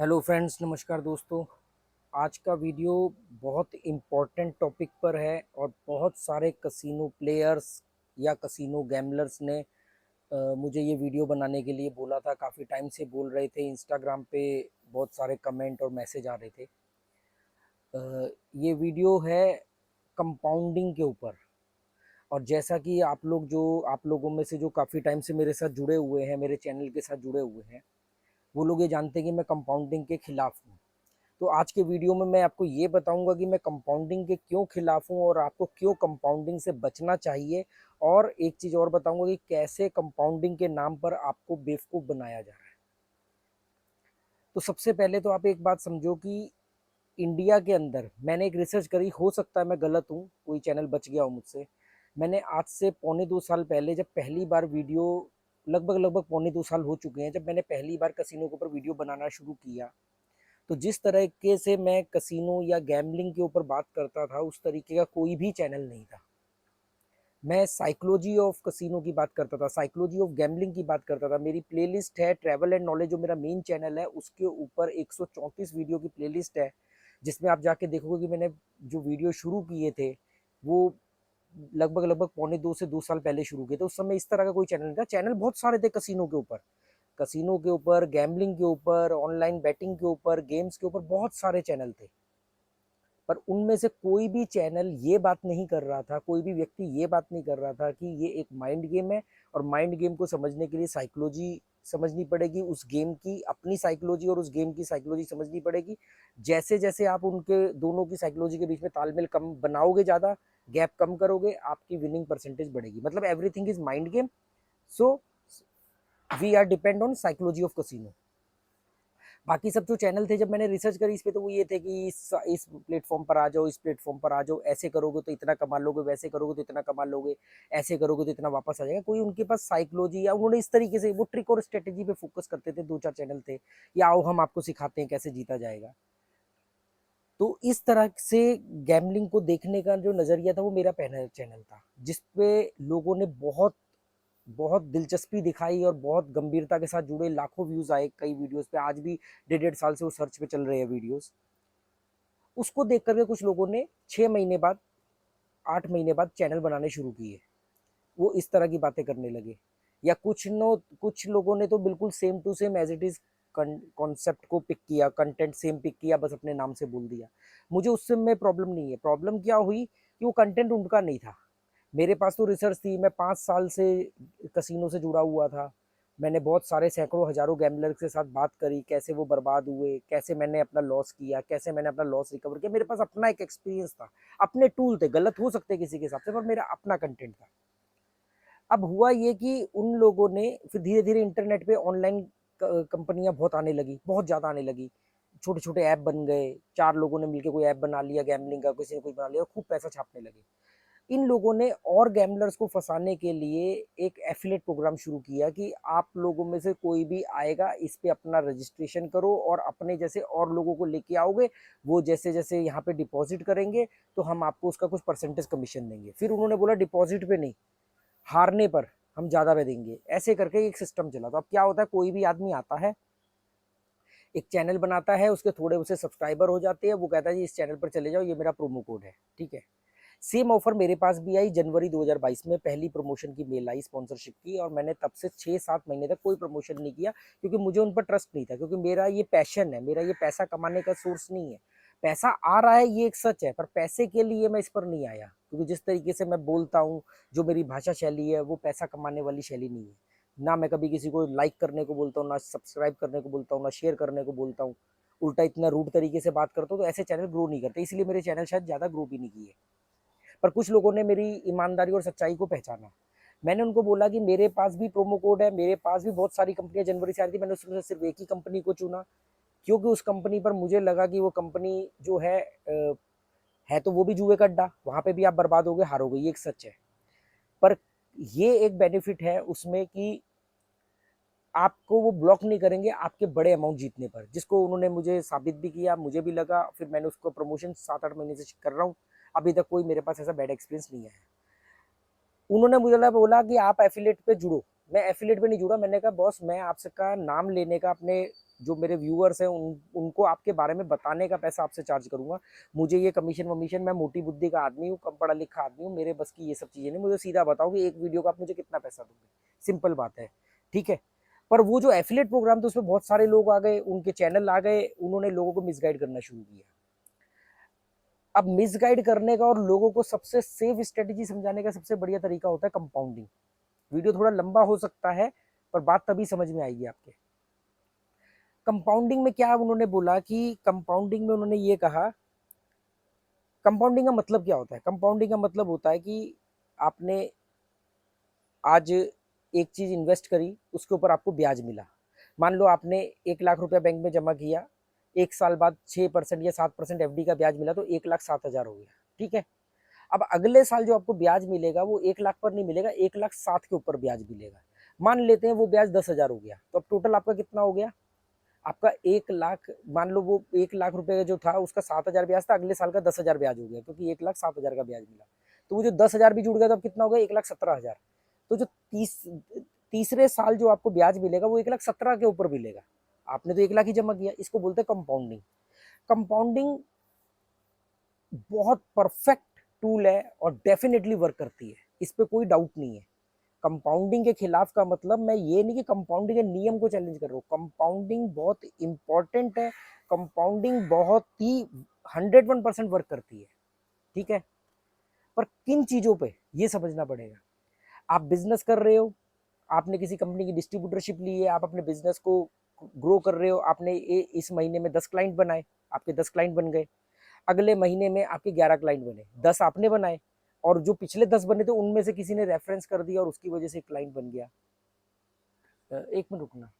Hello friends, नमस्कार दोस्तों। आज का वीडियो बहुत इम्पोर्टेंट टॉपिक पर है और बहुत सारे कसिनो प्लेयर्स या कसिनो गैम्बलर्स ने मुझे ये वीडियो बनाने के लिए बोला था। काफ़ी टाइम से बोल रहे थे, इंस्टाग्राम पे बहुत सारे कमेंट और मैसेज आ रहे थे। ये वीडियो है कंपाउंडिंग के ऊपर। और जैसा कि आप लोगों में से जो काफ़ी टाइम से मेरे साथ जुड़े हुए हैं, मेरे चैनल के साथ जुड़े हुए हैं, वो लोग ये जानते हैं कि मैं कंपाउंडिंग के खिलाफ हूँ। तो आज के वीडियो में मैं आपको ये बताऊंगा कि मैं कंपाउंडिंग के क्यों खिलाफ हूँ और आपको क्यों कंपाउंडिंग से बचना चाहिए। और एक चीज़ और बताऊंगा कि कैसे कंपाउंडिंग के नाम पर आपको बेवकूफ़ बनाया जा रहा है। तो सबसे पहले तो आप एक बात समझो कि इंडिया के अंदर मैंने एक रिसर्च करी, हो सकता है मैं गलत हूँ, कोई चैनल बच गया हो मुझसे। मैंने आज से पौने 2 साल पहले जब पहली बार वीडियो, लगभग लगभग पौने 2 साल हो चुके हैं जब मैंने पहली बार कसिनो के ऊपर वीडियो बनाना शुरू किया, तो जिस तरीके से मैं कसिनो या गैम्बलिंग के ऊपर बात करता था उस तरीके का कोई भी चैनल नहीं था। मैं साइकोलॉजी ऑफ कसिनो की बात करता था, साइकोलॉजी ऑफ गैम्बलिंग की बात करता था। मेरी प्लेलिस्ट है ट्रैवल एंड नॉलेज, जो मेरा मेन चैनल है, उसके ऊपर 134 वीडियो की प्लेलिस्ट है, जिसमें आप जाके देखोगे कि मैंने जो वीडियो शुरू किए थे वो लगभग लगभग पौने 2 से 2 साल पहले शुरू किए थे। उस समय इस तरह का कोई चैनल नहीं था। चैनल बहुत सारे थे कसिनो के ऊपर, कसिनो के ऊपर, गैम्बलिंग के ऊपर, ऑनलाइन बैटिंग के ऊपर, गेम्स के ऊपर, बहुत सारे चैनल थे। पर उनमें से कोई भी चैनल ये बात नहीं कर रहा था, कोई भी व्यक्ति ये बात नहीं कर रहा था कि ये एक माइंड गेम है और माइंड गेम को समझने के लिए साइकोलॉजी समझनी पड़ेगी, उस गेम की अपनी साइकोलॉजी और उस गेम की साइकोलॉजी समझनी पड़ेगी। जैसे जैसे आप उनके दोनों की साइकोलॉजी के बीच में तालमेल कम बनाओगे, ज़्यादा गैप कम करोगे, आपकी विनिंग परसेंटेज बढ़ेगी। मतलब everything is mind game. So we are depend on psychology of casino. बाकी सब जो चैनल थे, जब मैंने रिसर्च करी इस पे, तो वो ये थे कि इस प्लेटफॉर्म पर आ जाओ, इस प्लेटफॉर्म पर आ जाओ, ऐसे करोगे तो इतना कमा लोगे, वैसे करोगे तो इतना कमा लोगे, ऐसे करोगे तो इतना वापस आ जाएगा। कोई उनके पास साइकोलॉजी, या उन्होंने इस तरीके से वो ट्रिक और स्ट्रेटेजी पे फोकस करते थे। 2-4 चैनल थे, या आओ हम आपको सिखाते हैं कैसे जीता जाएगा। तो इस तरह से गैमलिंग को देखने का जो नजरिया था वो मेरा पहला चैनल था, जिसपे लोगों ने बहुत बहुत दिलचस्पी दिखाई और बहुत गंभीरता के साथ जुड़े। लाखों व्यूज आए कई वीडियोस पे, आज भी 1.5 साल से वो सर्च पे चल रहे हैं वीडियोस। उसको देख करके कुछ लोगों ने 6 महीने बाद, 8 महीने बाद चैनल बनाने शुरू किए। वो इस तरह की बातें करने लगे। या कुछ लोगों ने तो बिल्कुल same to same as it is concept को पिक किया, कंटेंट सेम पिक किया, बस अपने नाम से बोल दिया। मुझे उससे में प्रॉब्लम नहीं है। प्रॉब्लम क्या हुई कि वो कंटेंट उनका नहीं था। मेरे पास तो रिसर्च थी, मैं 5 साल से कसिनो से जुड़ा हुआ था। मैंने बहुत सारे सैकड़ों हजारों गैम्बलर के साथ बात करी, कैसे वो बर्बाद हुए, कैसे मैंने अपना लॉस किया, कैसे मैंने अपना लॉस रिकवर किया। मेरे पास अपना एक एक्सपीरियंस था, अपने टूल थे, गलत हो सकते किसी के हिसाब से, पर मेरा अपना कंटेंट था। अब हुआ ये कि उन लोगों ने फिर धीरे धीरे इंटरनेट पे ऑनलाइन कंपनियां बहुत आने लगी, बहुत ज़्यादा आने लगी। छोटे छोटे ऐप बन गए, 4 लोगों ने मिलकर कोई ऐप बना लिया गैमलिंग का, किसी ने कुछ बना लिया, और खूब पैसा छापने लगे। इन लोगों ने और गैमलर्स को फंसाने के लिए एक एफिलेट प्रोग्राम शुरू किया कि आप लोगों में से कोई भी आएगा, इस पे अपना रजिस्ट्रेशन करो और अपने जैसे और लोगों को लेके आओगे। वो जैसे जैसे यहाँ पे डिपॉजिट करेंगे तो हम आपको उसका कुछ परसेंटेज कमीशन देंगे। फिर उन्होंने बोला डिपॉजिट पे नहीं, हारने पर हम ज़्यादा पे देंगे। ऐसे करके एक सिस्टम चला। तो अब क्या होता है, कोई भी आदमी आता है, एक चैनल बनाता है, उसके थोड़े उसे सब्सक्राइबर हो जाते हैं, वो कहता है जी इस चैनल पर चले जाओ, ये मेरा प्रोमो कोड है, ठीक है। सेम ऑफर मेरे पास भी आई जनवरी 2022 में, पहली प्रमोशन की मेल आई स्पॉन्सरशिप की, और मैंने तब से 6-7 महीने तक कोई प्रमोशन नहीं किया, क्योंकि मुझे उन पर ट्रस्ट नहीं था। क्योंकि मेरा ये पैशन है, मेरा ये पैसा कमाने का सोर्स नहीं है। पैसा आ रहा है ये एक सच है, पर पैसे के लिए मैं इस पर नहीं आया। क्योंकि जिस तरीके से मैं बोलता हूँ, जो मेरी भाषा शैली है, वो पैसा कमाने वाली शैली नहीं है। ना मैं कभी किसी को लाइक करने को बोलता हूँ, ना सब्सक्राइब करने को बोलता हूँ, ना शेयर करने को बोलता हूँ। उल्टा इतना रूड तरीके से बात करता हूँ, तो ऐसे चैनल ग्रो नहीं करते, इसलिए मेरे चैनल शायद ज़्यादा ग्रो भी नहीं किए। पर कुछ लोगों ने मेरी ईमानदारी और सच्चाई को पहचाना। मैंने उनको बोला कि मेरे पास भी प्रोमो कोड है, मेरे पास भी बहुत सारी कंपनियां जनवरी से आ रही थी, मैंने उसमें से सिर्फ एक ही कंपनी को चुना, क्योंकि उस कंपनी पर मुझे लगा कि वो कंपनी जो है तो वो भी जुए का अड्डा, वहां पे भी आप बर्बाद होगे, हारोगे, ये एक सच है। पर ये एक बेनिफिट है उसमें कि आपको वो ब्लॉक नहीं करेंगे आपके बड़े अमाउंट जीतने पर, जिसको उन्होंने मुझे साबित भी किया, मुझे भी लगा। फिर मैंने उसको प्रमोशन 7-8 महीने से कर रहा हूँ, अभी तक कोई मेरे पास ऐसा बैड एक्सपीरियंस नहीं है। उन्होंने मुझे बोला कि आप एफिलेट पे जुड़ो। मैं एफिलेट पे नहीं जुड़ा। मैंने कहा बॉस, मैं आपसे का नाम लेने का, अपने जो मेरे व्यूअर्स हैं उनको आपके बारे में बताने का पैसा आपसे चार्ज करूंगा। मुझे ये कमीशन वमीशन, मैं मोटी बुद्धि का आदमी हूँ, कम पढ़ा लिखा आदमी हूँ, मेरे बस की ये सब चीज़ें नहीं। मुझे सीधा बताओ कि एक वीडियो का आप मुझे कितना पैसा दोगे, सिंपल बात है, ठीक है। पर वो जो एफिलेट प्रोग्राम थे उसमें बहुत सारे लोग आ गए, उनके चैनल आ गए, उन्होंने लोगों को मिसगाइड करना शुरू किया। अब मिसगाइड करने का और लोगों को सबसे सेफ स्ट्रेटेजी समझाने का सबसे बढ़िया तरीका होता है कंपाउंडिंग। वीडियो थोड़ा लंबा हो सकता है पर बात तभी समझ में आएगी आपके। कंपाउंडिंग में क्या उन्होंने बोला कि कंपाउंडिंग में उन्होंने ये कहा, कंपाउंडिंग का मतलब क्या होता है? कंपाउंडिंग का मतलब होता है कि आपने आज एक चीज इन्वेस्ट करी, उसके ऊपर आपको ब्याज मिला। मान लो आपने 1 लाख रुपया बैंक में जमा किया, 1 साल बाद 6% या 7% एफडी का ब्याज मिला, तो 1,07,000 हो गया, ठीक है। अब अगले साल जो आपको ब्याज मिलेगा वो 1 लाख पर नहीं मिलेगा, 1,07,000 के ऊपर ब्याज मिलेगा। मान लेते हैं वो ब्याज 10,000 हो गया, तो अब टोटल आपका कितना हो गया? आपका 1 लाख, मान लो वो 1 लाख रुपए का जो था उसका 7,000 ब्याज था, अगले साल का 10,000 ब्याज हो गया, क्योंकि 1,07,000 का ब्याज मिला। तो वो जो 10,000 भी जुड़ गया तो अब कितना हो गया? 1,17,000। तो जो तीसरे साल जो आपको ब्याज मिलेगा वो 1,17,000 के ऊपर मिलेगा। आपने तो 1 लाख ही जमा किया। इसको बोलते हैं कंपाउंडिंग। कंपाउंडिंग बहुत परफेक्ट टूल है और डेफिनेटली वर्क करती है, इस पे कोई डाउट नहीं है। कंपाउंडिंग के खिलाफ का मतलब मैं ये नहीं कि कंपाउंडिंग के नियम को चैलेंज कर रहा हूँ। कंपाउंडिंग बहुत इंपॉर्टेंट है, कंपाउंडिंग बहुत ही 101% वर्क करती है, ठीक है। पर किन चीजों पे ये समझना पड़ेगा। आप बिजनेस कर रहे हो, आपने किसी कंपनी की डिस्ट्रीब्यूटरशिप ली है, आप अपने बिजनेस को ग्रो कर रहे हो, आपने इस महीने में 10 क्लाइंट बनाए, आपके 10 क्लाइंट बन गए, अगले महीने में आपके 11 क्लाइंट बने, 10 आपने बनाए, और जो पिछले 10 बने थे उनमें से किसी ने रेफरेंस कर दिया और उसकी वजह से क्लाइंट बन गया। एक मिनट रुकना।